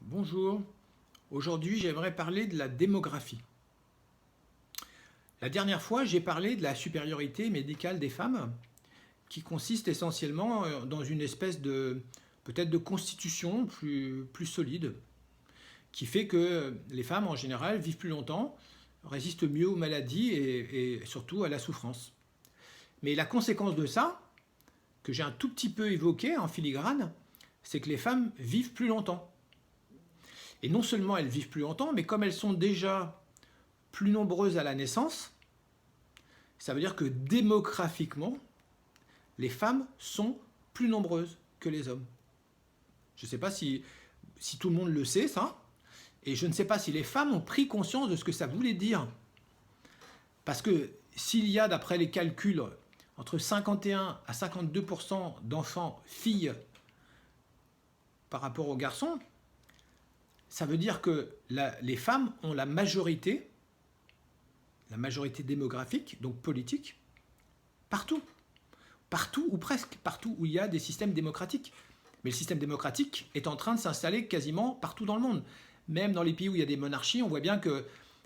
Bonjour, aujourd'hui j'aimerais parler de la démographie. La dernière fois j'ai parlé de la supériorité médicale des femmes qui consiste essentiellement dans une espèce de peut-être de constitution plus solide qui fait que les femmes en général vivent plus longtemps, résistent mieux aux maladies et surtout à la souffrance. Mais la conséquence de ça, que j'ai un tout petit peu évoqué en filigrane, c'est que les femmes vivent plus longtemps. Et non seulement elles vivent plus longtemps, mais comme elles sont déjà plus nombreuses à la naissance, ça veut dire que démographiquement, les femmes sont plus nombreuses que les hommes. Je ne sais pas si tout le monde le sait, ça, et je ne sais pas si les femmes ont pris conscience de ce que ça voulait dire. Parce que s'il y a, d'après les calculs, entre 51 à 52% d'enfants filles par rapport aux garçons, ça veut dire que les femmes ont la majorité démographique, donc politique, partout. Partout ou presque, partout où il y a des systèmes démocratiques. Mais le système démocratique est en train de s'installer quasiment partout dans le monde. Même dans les pays où il y a des monarchies, on voit bien que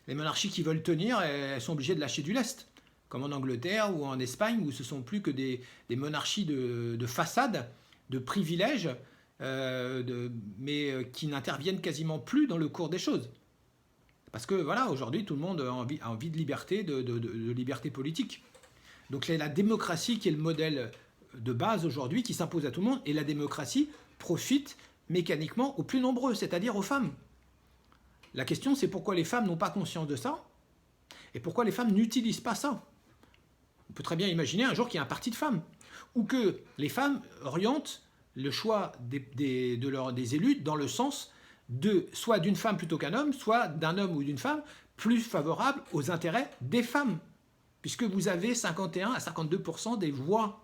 les monarchies qui veulent tenir, elles sont obligées de lâcher du lest. Comme en Angleterre ou en Espagne, où ce ne sont plus que des monarchies de façade, de privilèges, mais qui n'interviennent quasiment plus dans le cours des choses. Parce que voilà, aujourd'hui, tout le monde a envie de liberté, de liberté politique. Donc c'est la démocratie qui est le modèle de base aujourd'hui, qui s'impose à tout le monde, et la démocratie profite mécaniquement aux plus nombreux, c'est-à-dire aux femmes. La question, c'est pourquoi les femmes n'ont pas conscience de ça, et pourquoi les femmes n'utilisent pas ça. On peut très bien imaginer un jour qu'il y a un parti de femmes, ou que les femmes orientent le choix des élus dans le sens de soit d'une femme plutôt qu'un homme, soit d'un homme ou d'une femme plus favorable aux intérêts des femmes, puisque vous avez 51 à 52% des voix.